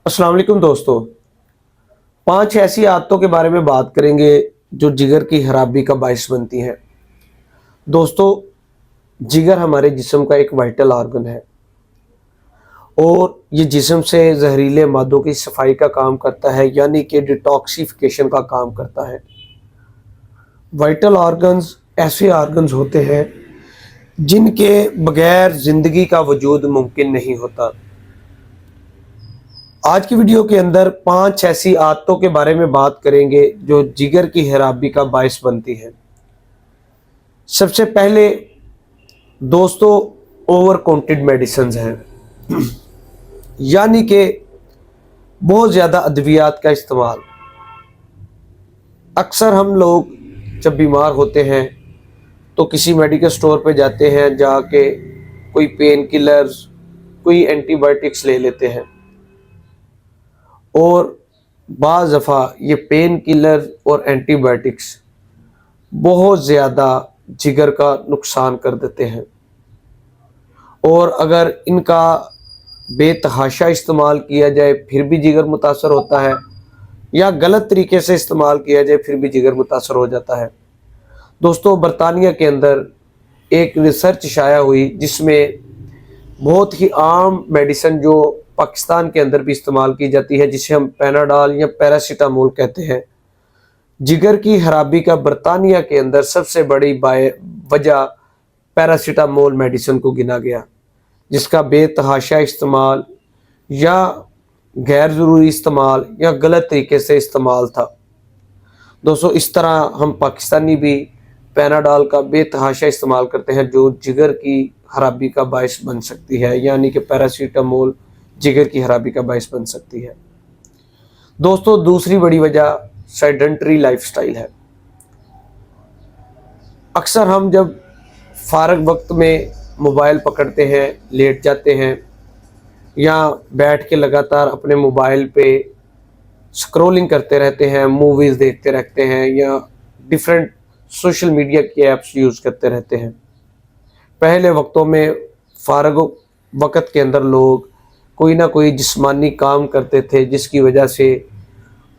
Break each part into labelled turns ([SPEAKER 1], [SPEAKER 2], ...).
[SPEAKER 1] अस्सलाम वालेकुम दोस्तों। 5 ऐसी आदतों के बारे में बात करेंगे जो जिगर की खराबी का बायस बनती हैं। दोस्तों, जिगर हमारे जिस्म का एक वाइटल ऑर्गन है और ये जिस्म से जहरीले मादों की सफाई का काम करता है, यानी कि डिटॉक्सिफिकेशन का काम करता है। वाइटल ऑर्गन्स ऐसे ऑर्गन्स होते हैं जिनके बगैर ज़िंदगी का वजूद मुमकिन नहीं होता। आज की वीडियो के अंदर 5 ऐसी आदतों के बारे में बात करेंगे जो जिगर की खराबी का बायस बनती है। सबसे पहले दोस्तों, ओवर काउंटेड मेडिसिन हैं, यानी कि बहुत ज़्यादा अद्वियात का इस्तेमाल। अक्सर हम लोग जब बीमार होते हैं तो किसी मेडिकल स्टोर पे जाते हैं, जाके कोई पेन किलर्स, कोई एंटीबायोटिक्स ले लेते हैं और बाज़ दफ़ा ये पेन किलर और एंटीबायोटिक्स बहुत ज़्यादा जिगर का नुकसान कर देते हैं और अगर इनका बेतहाशा इस्तेमाल किया जाए फिर भी जिगर मुतासर होता है, या गलत तरीके से इस्तेमाल किया जाए फिर भी जिगर मुतासर हो जाता है। दोस्तों, बरतानिया के अंदर एक रिसर्च शाया हुई जिसमें बहुत ही आम मेडिसिन जो पाकिस्तान के अंदर भी इस्तेमाल की जाती है, जिसे हम पैनाडॉल या पैरासीटामोल कहते हैं, जिगर की खराबी का बरतानिया के अंदर सबसे बड़ी वजह पैरासीटामोल मेडिसिन को गिना गया, जिसका बेतहाशा इस्तेमाल या गैर ज़रूरी इस्तेमाल या गलत तरीके से इस्तेमाल था। दोस्तों, इस तरह हम पाकिस्तानी भी पैनाडॉल का बेतहाशा इस्तेमाल करते हैं जो जिगर की खराबी का बायस बन सकती है, यानी कि पैरासीटामोल जिगर की खराबी का बायस बन सकती है। दोस्तों, दूसरी बड़ी वजह सेडेंटरी लाइफस्टाइल है। अक्सर हम जब फारग वक्त में मोबाइल पकड़ते हैं, लेट जाते हैं या बैठ के लगातार अपने मोबाइल पे स्क्रॉलिंग करते रहते हैं, मूवीज़ देखते रहते हैं या डिफरेंट सोशल मीडिया के ऐप्स यूज़ करते रहते हैं। पहले वक्तों में फारग वक्त के अंदर लोग कोई ना कोई जिस्मानी काम करते थे जिसकी वजह से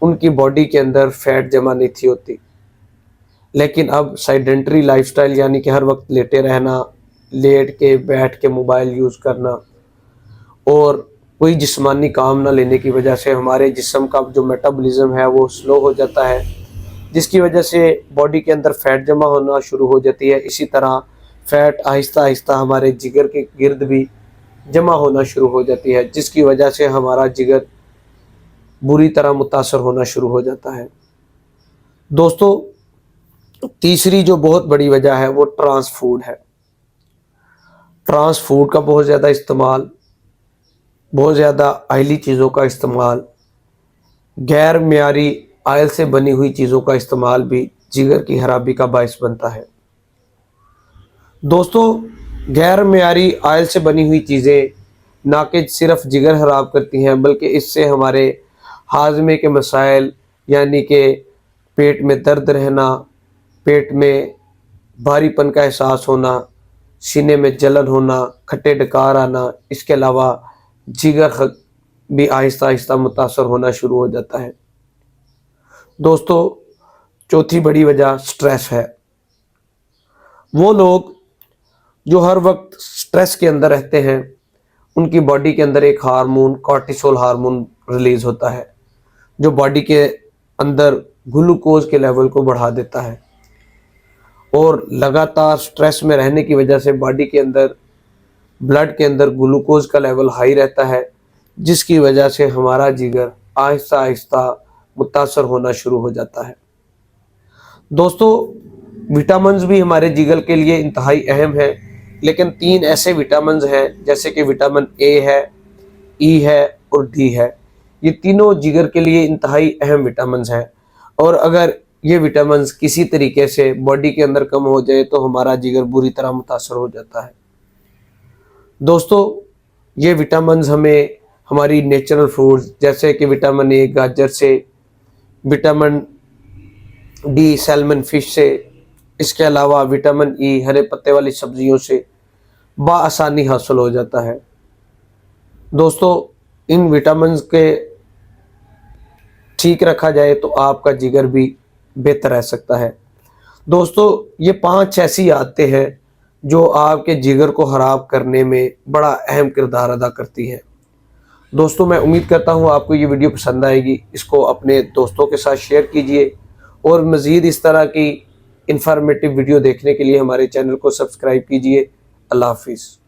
[SPEAKER 1] उनकी बॉडी के अंदर फैट जमा नहीं थी होती, लेकिन अब सेडेंटरी लाइफस्टाइल यानी कि हर वक्त लेटे रहना, लेट के बैठ के मोबाइल यूज़ करना और कोई जिस्मानी काम ना लेने की वजह से हमारे जिस्म का जो मेटाबॉलिज्म है वो स्लो हो जाता है, जिसकी वजह से बॉडी के अंदर फैट जमा होना शुरू हो जाती है। इसी तरह फैट आहिस्ता आहिस्ता हमारे जिगर के गिर्द भी जमा होना शुरू हो जाती है, जिसकी वजह से हमारा जिगर बुरी तरह मुतासर होना शुरू हो जाता है। दोस्तों, तीसरी जो बहुत बड़ी वजह है वो ट्रांस फूड है। ट्रांस फूड का बहुत ज़्यादा इस्तेमाल, बहुत ज़्यादा ऑयली चीज़ों का इस्तेमाल, गैर मियारी ऑयल से बनी हुई चीज़ों का इस्तेमाल भी जिगर की खराबी का बायस बनता है। दोस्तों, गैर मियारी ऑयल से बनी हुई चीज़ें ना कि सिर्फ जिगर खराब करती हैं बल्कि इससे हमारे हाजमे के मसाइल, यानी कि पेट में दर्द रहना, पेट में भारीपन का एहसास होना, सीने में जलन होना, खट्टे डकार आना, इसके अलावा जिगर भी आहिस्ता आहिस्ता मुतासर होना शुरू हो जाता है। दोस्तों, चौथी बड़ी वजह स्ट्रेस है। वो लोग जो हर वक्त स्ट्रेस के अंदर रहते हैं उनकी बॉडी के अंदर एक हार्मोन कॉर्टिसोल हार्मोन रिलीज़ होता है जो बॉडी के अंदर ग्लूकोज के लेवल को बढ़ा देता है और लगातार स्ट्रेस में रहने की वजह से बॉडी के अंदर ब्लड के अंदर ग्लूकोज का लेवल हाई रहता है, जिसकी वजह से हमारा जिगर आहिस्ता आहिस्ता मुतासर होना शुरू हो जाता है। दोस्तों, विटामिन्स भी हमारे जिगर के लिए इंतहाई अहम है, लेकिन 3 ऐसे विटामिन्स हैं जैसे कि विटामिन ए है, ई है और डी है। ये तीनों जिगर के लिए इंतहाई अहम विटामिन्स हैं और अगर ये विटामिन्स किसी तरीके से बॉडी के अंदर कम हो जाए तो हमारा जिगर बुरी तरह मुतासर हो जाता है। दोस्तों, ये विटामिन्स हमें हमारी नेचुरल फ्रूट्स जैसे कि विटामिन ए गाजर से, विटामिन डी सैल्मन फिश से, इसके अलावा विटामिन ई हरे पत्ते वाली सब्जियों से बआसानी हासिल हो जाता है। दोस्तों, इन विटामिन्स के ٹھیک رکھا جائے تو آپ کا جگر بھی بہتر رہ سکتا ہے۔ دوستو یہ 5 ایسی عادتیں ہیں جو آپ کے جگر کو خراب کرنے میں بڑا اہم کردار ادا کرتی ہیں۔ دوستو میں امید کرتا ہوں آپ کو یہ ویڈیو پسند آئے گی، اس کو اپنے دوستوں کے ساتھ شیئر کیجئے، اور مزید اس طرح کی انفارمیٹیو ویڈیو دیکھنے کے لیے ہمارے چینل کو سبسکرائب کیجئے۔ اللہ حافظ۔